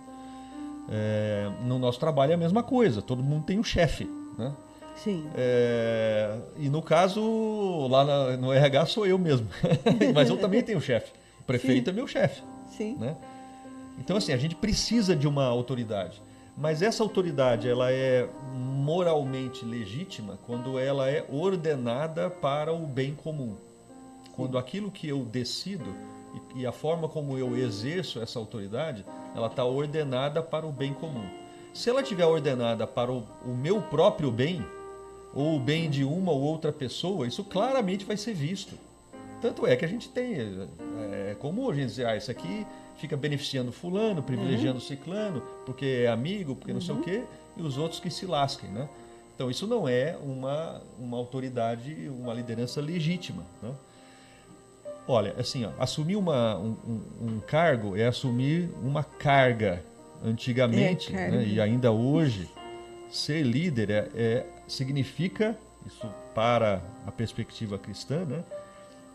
Speaker 2: No nosso trabalho é a mesma coisa, todo mundo tem um chefe, né?
Speaker 1: Sim.
Speaker 2: E no caso, lá no RH sou eu mesmo, mas eu também tenho chefe. O prefeito
Speaker 1: Sim.
Speaker 2: é meu chefe,
Speaker 1: Sim.
Speaker 2: né? Então, assim, a gente precisa de uma autoridade, mas essa autoridade ela é moralmente legítima quando ela é ordenada para o bem comum. Quando aquilo que eu decido e a forma como eu exerço essa autoridade, ela está ordenada para o bem comum. Se ela estiver ordenada para o meu próprio bem, ou o bem de uma ou outra pessoa, isso claramente vai ser visto. Tanto é que a gente tem, é comum a gente dizer, isso aqui fica beneficiando fulano, privilegiando ciclano, porque é amigo, porque não sei o quê, e os outros que se lasquem, né? Então isso não é uma autoridade, uma liderança legítima, né? Olha, assim, ó, assumir um cargo é assumir uma carga. Antigamente,
Speaker 1: carga.
Speaker 2: né, e ainda hoje, ser líder significa, isso para a perspectiva cristã, né,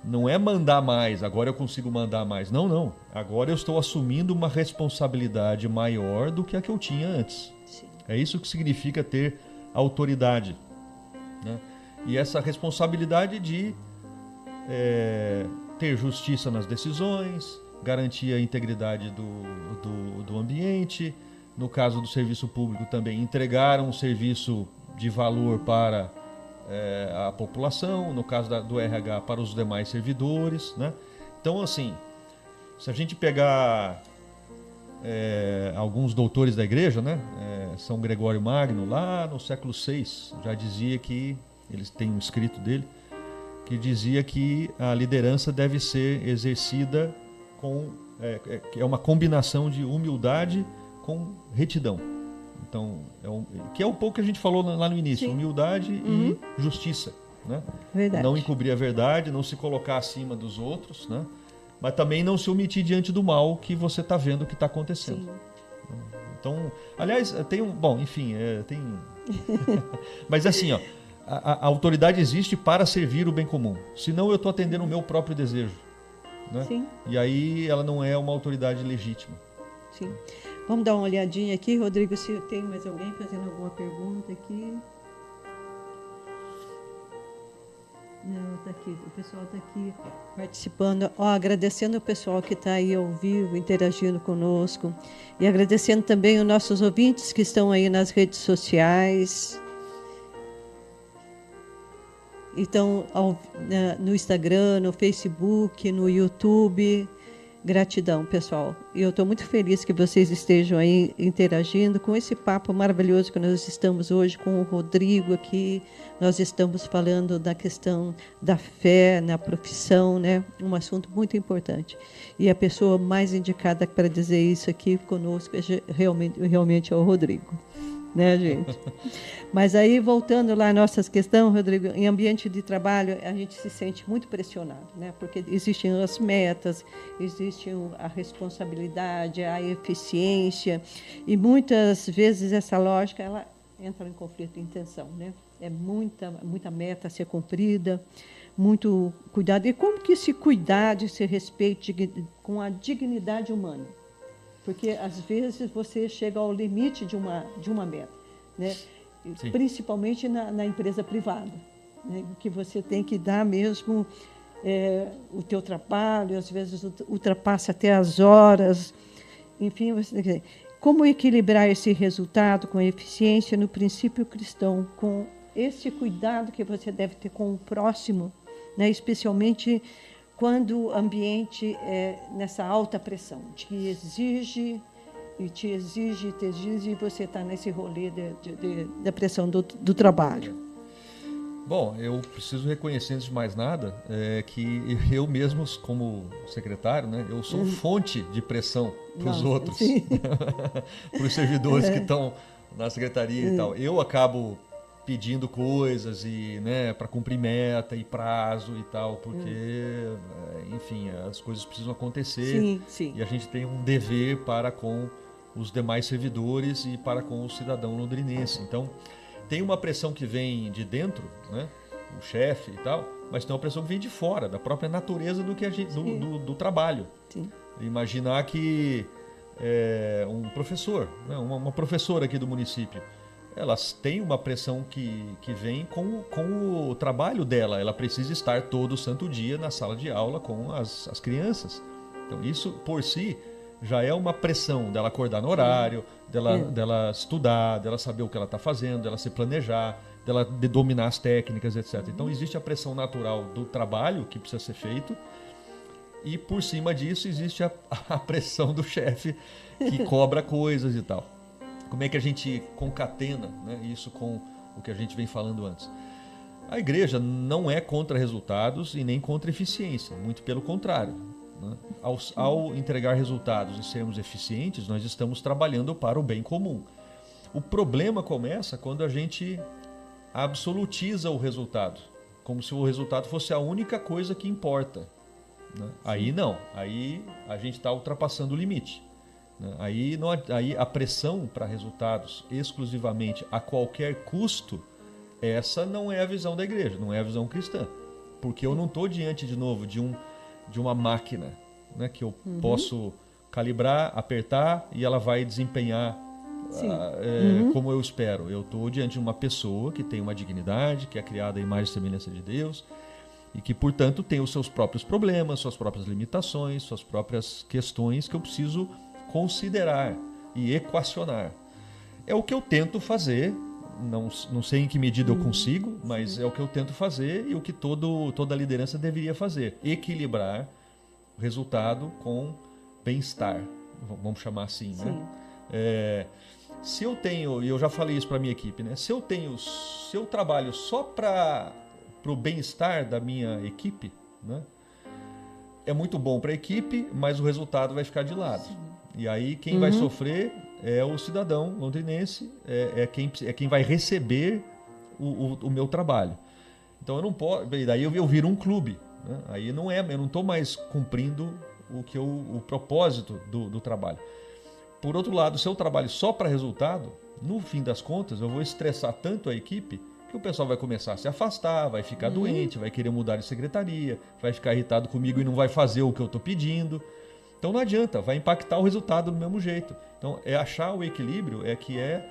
Speaker 2: não é mandar mais, agora eu consigo mandar mais. Não, não. Agora eu estou assumindo uma responsabilidade maior do que a que eu tinha antes.
Speaker 1: Sim.
Speaker 2: É isso que significa ter autoridade, né? E essa responsabilidade de ter justiça nas decisões, garantir a integridade do ambiente, no caso do serviço público também entregar um serviço de valor para a população, no caso do RH para os demais servidores, né? Então, assim, se a gente pegar alguns doutores da igreja, né? São Gregório Magno, lá no século VI, já dizia que, eles têm um escrito dele, que dizia que a liderança deve ser exercida que é uma combinação de humildade com retidão. Então, que é um pouco que a gente falou lá no início, sim, humildade e justiça, né?
Speaker 1: Verdade.
Speaker 2: Não encobrir a verdade, não se colocar acima dos outros, né? Mas também não se omitir diante do mal que você está vendo que está acontecendo. Sim. Então, aliás, tem bom, enfim, tem mas assim, ó, a autoridade existe para servir o bem comum. Senão eu estou atendendo o meu próprio desejo, né? Sim. E aí ela não é uma autoridade legítima.
Speaker 1: Sim. Vamos dar uma olhadinha aqui, Rodrigo, se tem mais alguém fazendo alguma pergunta aqui. Não, tá aqui, o pessoal está aqui participando. Agradecendo o pessoal que está aí ao vivo, interagindo conosco. E agradecendo também os nossos ouvintes que estão aí nas redes sociais. Então, no Instagram, no Facebook, no YouTube. Gratidão, pessoal. E eu estou muito feliz que vocês estejam aí interagindo com esse papo maravilhoso que nós estamos hoje com o Rodrigo aqui. Nós estamos falando da questão da fé na profissão, né? Um assunto muito importante. E a pessoa mais indicada para dizer isso aqui conosco realmente é o Rodrigo. Né, gente? Mas aí, voltando lá à nossa questão, Rodrigo, em ambiente de trabalho, a gente se sente muito pressionado, né? Porque existem as metas, existe a responsabilidade, a eficiência, e muitas vezes essa lógica ela entra em conflito de intenção, né? É muita meta a ser cumprida, muito cuidado. E como que se cuidar de se respeito com a dignidade humana? Porque, às vezes, você chega ao limite de uma meta, né? Principalmente na empresa privada, né? Que você tem que dar mesmo o teu trabalho, às vezes ultrapassa até as horas. Enfim, você tem que... Como equilibrar esse resultado com eficiência no princípio cristão, com esse cuidado que você deve ter com o próximo, né? Especialmente quando o ambiente é nessa alta pressão, te exige, e você está nesse rolê da pressão do trabalho.
Speaker 2: Bom, eu preciso reconhecer, antes de mais nada, que eu mesmo, como secretário, né, eu sou fonte de pressão para os outros, para os servidores que estão na secretaria e tal. Eu acabo pedindo coisas e, né, para cumprir meta e prazo e tal, porque, enfim, as coisas precisam acontecer e a gente tem um dever para com os demais servidores e para com o cidadão londrinense. Então, tem uma pressão que vem de dentro, né, o chefe e tal, mas tem uma pressão que vem de fora, da própria natureza do que a gente, do trabalho. Sim. Imaginar que um professor, né, uma professora aqui do município, elas têm uma pressão que vem com o trabalho dela. Ela precisa estar todo santo dia na sala de aula com as crianças. Então, isso por si já é uma pressão dela acordar no horário, dela estudar, dela saber o que ela está fazendo, dela se planejar, dela dominar as técnicas, etc. Então, existe a pressão natural do trabalho que precisa ser feito e, por cima disso, existe a pressão do chefe que cobra coisas e tal. Como é que a gente concatena, né, isso com o que a gente vem falando antes? A igreja não é contra resultados e nem contra eficiência, muito pelo contrário. Né? Ao entregar resultados e sermos eficientes, nós estamos trabalhando para o bem comum. O problema começa quando a gente absolutiza o resultado, como se o resultado fosse a única coisa que importa. Né? Aí não, aí a gente está ultrapassando o limite. Aí a pressão para resultados exclusivamente a qualquer custo, essa não é a visão da igreja, não é a visão cristã. Porque eu não estou diante, de novo, de uma máquina, né, que eu posso calibrar, apertar e ela vai desempenhar como eu espero. Eu estou diante de uma pessoa que tem uma dignidade, que é criada à imagem e semelhança de Deus e que, portanto, tem os seus próprios problemas, suas próprias limitações, suas próprias questões que eu preciso considerar e equacionar. É o que eu tento fazer, não sei em que medida eu consigo, mas é o que eu tento fazer e o que toda liderança deveria fazer. Equilibrar o resultado com bem-estar, vamos chamar assim, né? Se eu tenho, e eu já falei isso para a minha equipe, né? Se eu trabalho só para o bem-estar da minha equipe, né? É muito bom para a equipe, mas o resultado vai ficar de lado. Sim. E aí quem vai sofrer é o cidadão londrinense, é quem vai receber o meu trabalho. Então eu não posso, daí eu viro um clube, né? Aí eu não estou mais cumprindo o propósito do trabalho. Por outro lado, se eu trabalho só para resultado, no fim das contas eu vou estressar tanto a equipe que o pessoal vai começar a se afastar, vai ficar doente, vai querer mudar de secretaria, vai ficar irritado comigo e não vai fazer o que eu estou pedindo. Então não adianta, vai impactar o resultado do mesmo jeito. Então achar o equilíbrio que é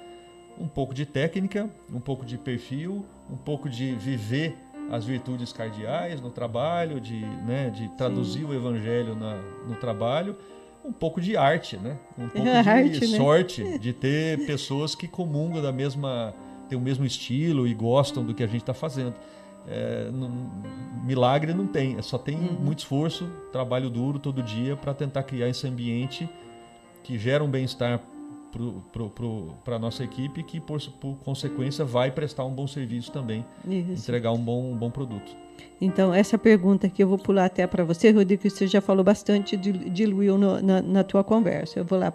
Speaker 2: um pouco de técnica, um pouco de perfil, um pouco de viver as virtudes cardeais no trabalho, de traduzir o evangelho no trabalho, um pouco de arte, né? Um pouco de sorte, né? De ter pessoas que comungam tem o mesmo estilo e gostam do que a gente está fazendo. Milagre não tem, só tem muito esforço, trabalho duro todo dia para tentar criar esse ambiente que gera um bem-estar para a nossa equipe, que por consequência vai prestar um bom serviço também, entregar um bom produto.
Speaker 1: Então, essa pergunta aqui eu vou pular até para você, Rodrigo, que você já falou bastante, diluiu na tua conversa. Eu vou lá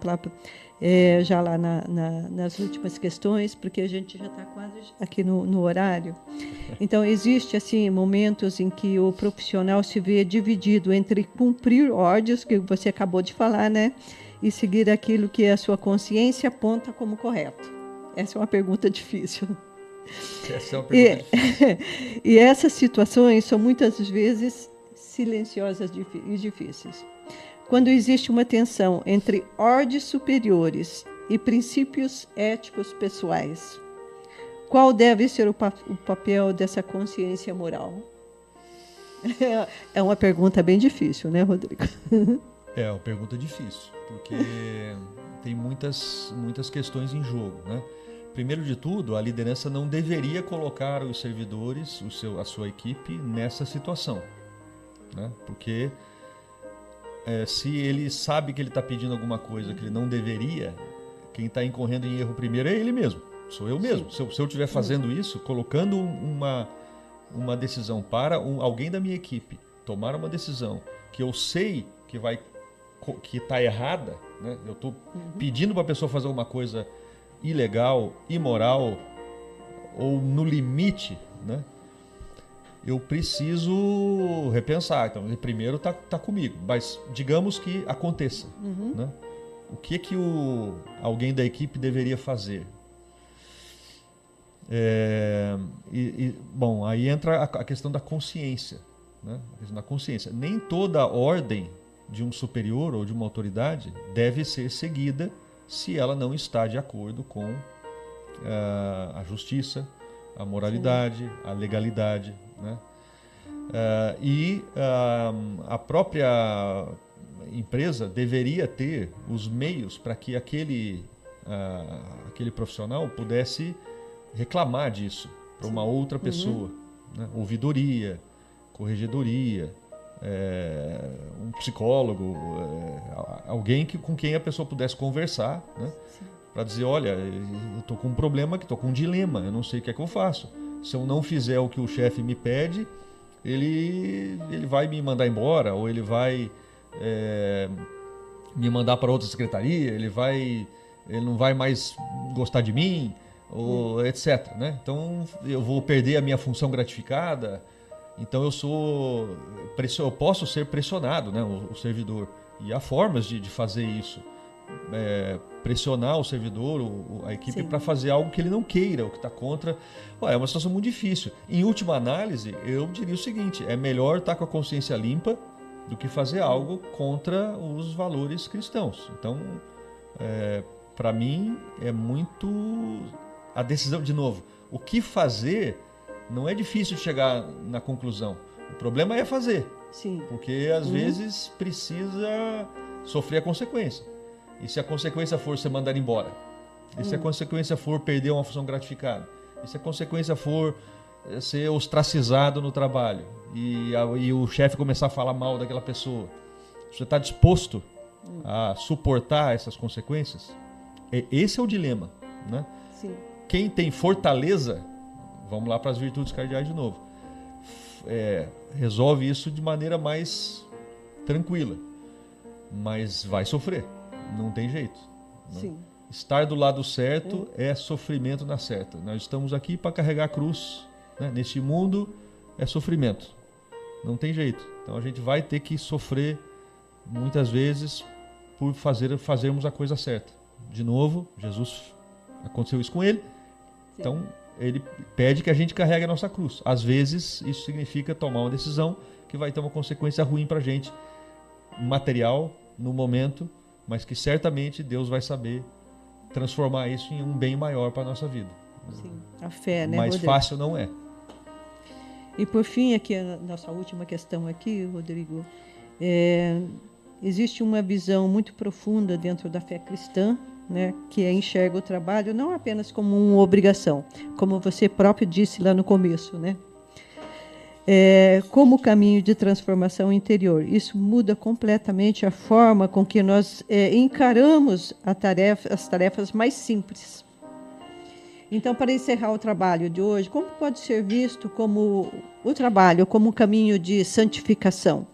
Speaker 1: já lá nas últimas questões, porque a gente já está quase aqui no horário. Então, existe assim momentos em que o profissional se vê dividido entre cumprir ordens, que você acabou de falar, né, e seguir aquilo que a sua consciência aponta como correto. Essa é uma pergunta difícil.
Speaker 2: Essa é uma pergunta difícil.
Speaker 1: E essas situações são muitas vezes silenciosas e difíceis. Quando existe uma tensão entre ordens superiores e princípios éticos pessoais, qual deve ser o papel dessa consciência moral? É uma pergunta bem difícil, né, Rodrigo?
Speaker 2: É uma pergunta difícil, porque tem muitas questões em jogo, né? Primeiro de tudo, a liderança não deveria colocar os servidores, a sua equipe, nessa situação, né? Porque se ele sabe que ele está pedindo alguma coisa que ele não deveria, quem está incorrendo em erro primeiro é ele mesmo, sou eu mesmo. Se eu estiver fazendo isso, colocando uma decisão para alguém da minha equipe tomar uma decisão que eu sei que está errada, né? Eu estou pedindo para a pessoa fazer uma coisa ilegal, imoral ou no limite, né? Eu preciso repensar. Então, ele primeiro está comigo, mas digamos que aconteça, né? O que alguém da equipe deveria fazer? Bom, aí entra a questão da consciência, né? A questão da consciência. Nem toda ordem de um superior ou de uma autoridade deve ser seguida se ela não está de acordo com a justiça, a moralidade, a legalidade, né? A própria empresa deveria ter os meios para que aquele profissional pudesse reclamar disso para uma outra pessoa, né? Ouvidoria, corregedoria, um psicólogo, alguém com quem a pessoa pudesse conversar, né? Para dizer, olha, eu estou com um problema, estou com um dilema, eu não sei o que é que eu faço. Se eu não fizer o que o chefe me pede, ele vai me mandar embora, ou ele vai me mandar para outra secretaria, ele não vai mais gostar de mim, ou etc, né? Então eu vou perder a minha função gratificada. Então eu posso ser pressionado, né, o servidor. E há formas de fazer isso. Pressionar o servidor, a equipe, para fazer algo que ele não queira, ou que está contra. É uma situação muito difícil. Em última análise, eu diria o seguinte: é melhor estar com a consciência limpa do que fazer algo contra os valores cristãos. Então, para mim, é muito a decisão, de novo, o que fazer não é difícil de chegar na conclusão. O problema é fazer.
Speaker 1: Sim.
Speaker 2: Porque às vezes precisa sofrer a consequência. E se a consequência for ser mandado embora? E se a consequência for perder uma função gratificada? E se a consequência for ser ostracizado no trabalho? E o chefe começar a falar mal daquela pessoa? Você está disposto a suportar essas consequências? Esse é o dilema, né?
Speaker 1: Sim.
Speaker 2: Quem tem fortaleza, vamos lá para as virtudes cardeais de novo, resolve isso de maneira mais tranquila, mas vai sofrer, não tem jeito, né?
Speaker 1: Sim.
Speaker 2: Estar do lado certo é sofrimento na certa. Nós estamos aqui para carregar a cruz, né? Neste mundo é sofrimento, não tem jeito. Então a gente vai ter que sofrer muitas vezes por fazermos a coisa certa. De novo, Jesus, aconteceu isso com ele.
Speaker 1: Sim.
Speaker 2: Então ele pede que a gente carregue a nossa cruz. Às vezes isso significa tomar uma decisão que vai ter uma consequência ruim para a gente, material, no momento, mas que certamente Deus vai saber transformar isso em um bem maior para a nossa vida.
Speaker 1: Sim. A fé, né,
Speaker 2: Mais
Speaker 1: Rodrigo?
Speaker 2: fácil não é.
Speaker 1: E por fim, aqui a nossa última questão aqui, Rodrigo, existe uma visão muito profunda dentro da fé cristã, né, que enxerga o trabalho não apenas como uma obrigação, como você próprio disse lá no começo, né, como caminho de transformação interior. Isso muda completamente a forma com que nós encaramos as tarefas mais simples. Então, para encerrar o trabalho de hoje, como pode ser visto como o trabalho como um caminho de santificação?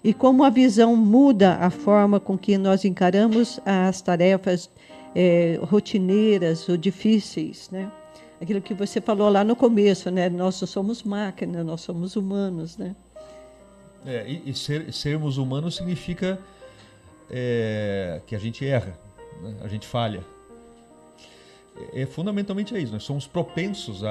Speaker 1: E como a visão muda a forma com que nós encaramos as tarefas rotineiras ou difíceis, né? Aquilo que você falou lá no começo, né? Nós não somos máquinas, nós somos humanos, né?
Speaker 2: Sermos humanos significa que a gente erra, né? A gente falha. Fundamentalmente é isso. Nós somos propensos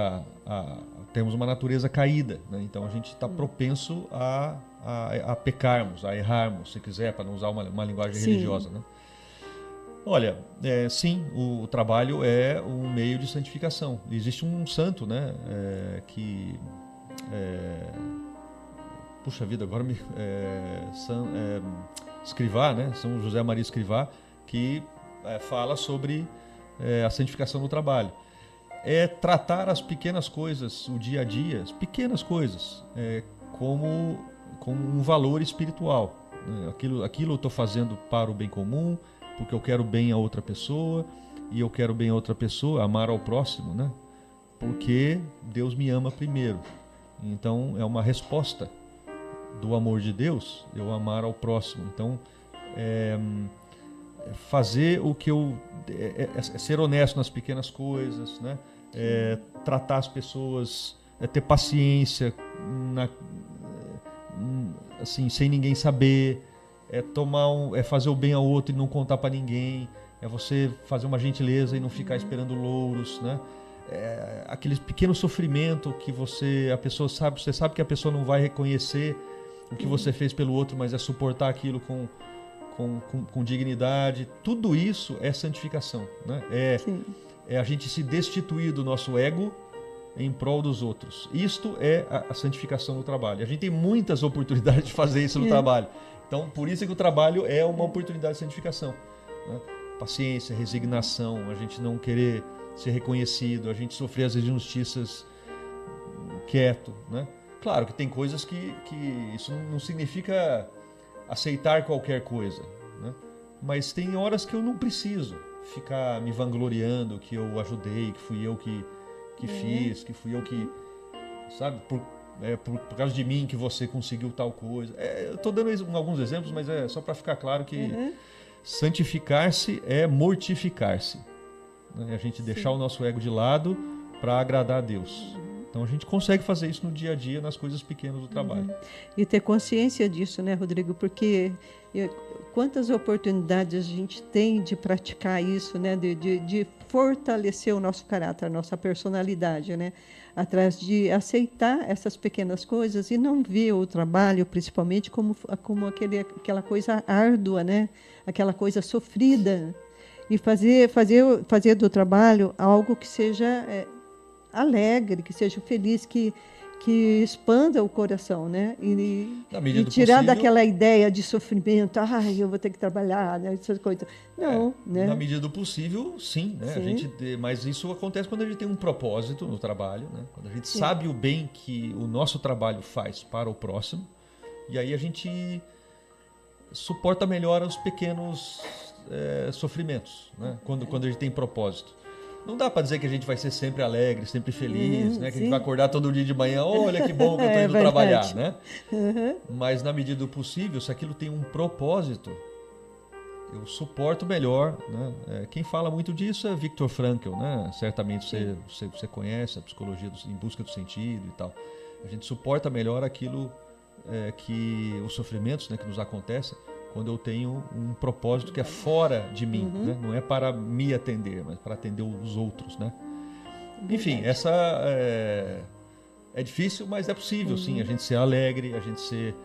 Speaker 2: temos uma natureza caída, né? Então a gente está propenso a pecarmos, a errarmos, se quiser, para não usar uma linguagem religiosa, né? Olha, sim, o trabalho é um meio de santificação. Existe um santo, né, puxa vida, agora Escrivá, né, São José Maria Escrivá, que fala sobre a santificação no trabalho. É tratar as pequenas coisas, o dia a dia, as pequenas coisas, como um valor espiritual, né? Aquilo eu estou fazendo para o bem comum, porque eu quero bem a outra pessoa, e eu quero bem a outra pessoa, amar ao próximo, né? Porque Deus me ama primeiro. Então, é uma resposta do amor de Deus, eu amar ao próximo. Então, fazer o que eu... ser honesto nas pequenas coisas, né? Tratar as pessoas, ter paciência, assim, sem ninguém saber, fazer o bem ao outro e não contar para ninguém, é você fazer uma gentileza e não ficar esperando louros, né? Aquele pequeno sofrimento que você sabe que a pessoa não vai reconhecer o que você fez pelo outro, mas é suportar aquilo com dignidade. Tudo isso é santificação, né? É a gente se destituir do nosso ego em prol dos outros. Isto é a santificação no trabalho. A gente tem muitas oportunidades de fazer isso no trabalho. Então, por isso é que o trabalho é uma oportunidade de santificação, né? Paciência, resignação, a gente não querer ser reconhecido, a gente sofrer as injustiças quieto, né? Claro que tem coisas que isso não significa aceitar qualquer coisa, né? Mas tem horas que eu não preciso ficar me vangloriando que eu ajudei, que fui eu que fiz, que fui eu que, sabe, por causa de mim que você conseguiu tal coisa. Eu estou dando alguns exemplos, mas é só para ficar claro que santificar-se é mortificar-se, né? A gente deixar o nosso ego de lado para agradar a Deus. Então a gente consegue fazer isso no dia a dia, nas coisas pequenas do trabalho.
Speaker 1: E ter consciência disso, né, Rodrigo? Porque quantas oportunidades a gente tem de praticar isso, né? De fortalecer o nosso caráter, a nossa personalidade, né? Atrás de aceitar essas pequenas coisas e não ver o trabalho, principalmente, como aquela coisa árdua, né? Aquela coisa sofrida. E fazer do trabalho algo que seja alegre, que seja feliz, que expanda o coração, né? E tirar daquela ideia de sofrimento, eu vou ter que trabalhar, né? Essas coisas. Não, né?
Speaker 2: Na medida do possível, sim, né?
Speaker 1: Sim.
Speaker 2: Mas isso acontece quando a gente tem um propósito no trabalho, né? Quando a gente sabe o bem que o nosso trabalho faz para o próximo, e aí a gente suporta melhor os pequenos sofrimentos, né? Quando a gente tem propósito. Não dá para dizer que a gente vai ser sempre alegre, sempre feliz, né? Que a gente vai acordar todo dia de manhã, olha que bom que eu estou indo trabalhar, né? Mas na medida do possível, se aquilo tem um propósito, eu suporto melhor, né? Quem fala muito disso é Viktor Frankl, né? Certamente você conhece a psicologia em busca do sentido e tal. A gente suporta melhor aquilo que os sofrimentos, né, que nos acontecem, quando eu tenho um propósito que é fora de mim, né? Não é para me atender, mas para atender os outros, né? Enfim, essa é difícil, mas é possível, sim, a gente ser alegre, a gente ser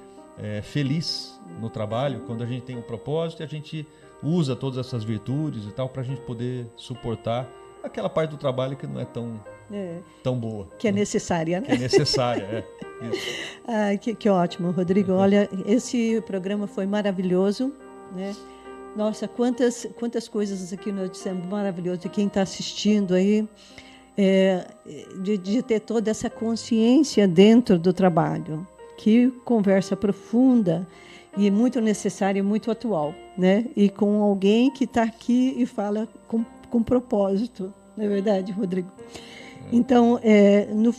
Speaker 2: feliz no trabalho, quando a gente tem um propósito e a gente usa todas essas virtudes e tal para a gente poder suportar aquela parte do trabalho que não é tão boa.
Speaker 1: Que é necessária, né?
Speaker 2: Que é necessária, isso.
Speaker 1: Que ótimo, Rodrigo. Olha, esse programa foi maravilhoso, né? Nossa, quantas coisas aqui nós dissemos maravilhoso. E quem está assistindo aí, de ter toda essa consciência dentro do trabalho. Que conversa profunda e muito necessária e muito atual, né? E com alguém que está aqui e fala com propósito. Não é verdade, Rodrigo? Então,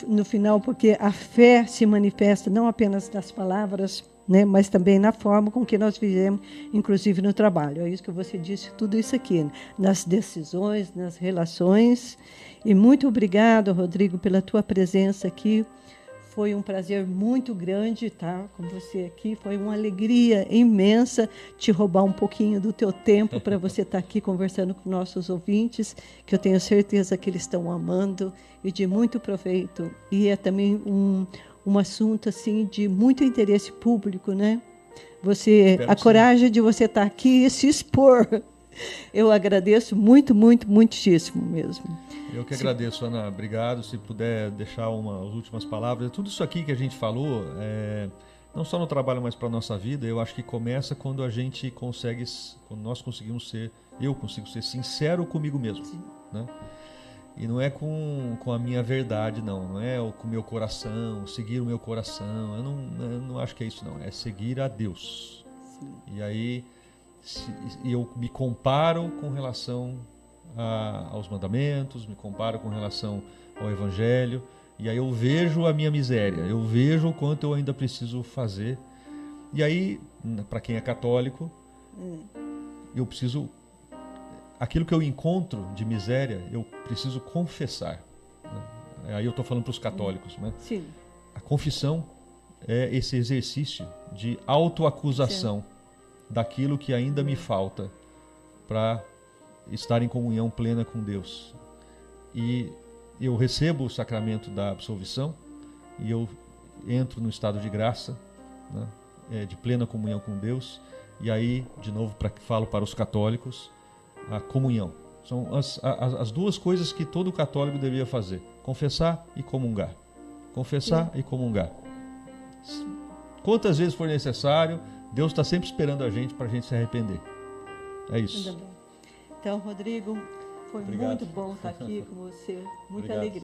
Speaker 1: no final, porque a fé se manifesta não apenas nas palavras, né, mas também na forma com que nós vivemos, inclusive no trabalho. É isso que você disse, tudo isso aqui, nas decisões, nas relações. E muito obrigado, Rodrigo, pela tua presença aqui. Foi um prazer muito grande estar com você aqui. Foi uma alegria imensa te roubar um pouquinho do teu tempo para você estar aqui conversando com nossos ouvintes, que eu tenho certeza que eles estão amando e de muito proveito. E é também um assunto assim de muito interesse público, né? A coragem de você estar aqui e se expor. Eu agradeço muito, muito, muitíssimo mesmo.
Speaker 2: Eu que agradeço, Ana. Obrigado. Se puder deixar as últimas palavras. Tudo isso aqui que a gente falou, não só no trabalho, mas para a nossa vida, eu acho que começa quando quando nós conseguimos eu consigo ser sincero comigo mesmo, né? E não é com a minha verdade, não é com o meu coração, seguir o meu coração. Eu não acho que é isso, não. É seguir a Deus. Sim. E aí eu me comparo com relação aos mandamentos, me comparo com relação ao Evangelho, E aí eu vejo a minha miséria, eu vejo o quanto eu ainda preciso fazer. E aí, para quem é católico, eu preciso... Aquilo que eu encontro de miséria, eu preciso confessar. Né? Aí eu estou falando para os católicos. Né?
Speaker 1: Sim.
Speaker 2: A confissão é esse exercício de autoacusação daquilo que ainda me falta para estar em comunhão plena com Deus. E eu recebo o sacramento da absolvição e eu entro no estado de graça, né? De plena comunhão com Deus. E aí, de novo, falo para os católicos, a comunhão. São as duas coisas que todo católico deveria fazer: confessar e comungar. Confessar e comungar. Quantas vezes for necessário, Deus está sempre esperando a gente para a gente se arrepender. É isso.
Speaker 1: Então, Rodrigo, foi
Speaker 2: Obrigado.
Speaker 1: muito bom estar aqui com você. Muita
Speaker 2: Obrigado.
Speaker 1: alegria.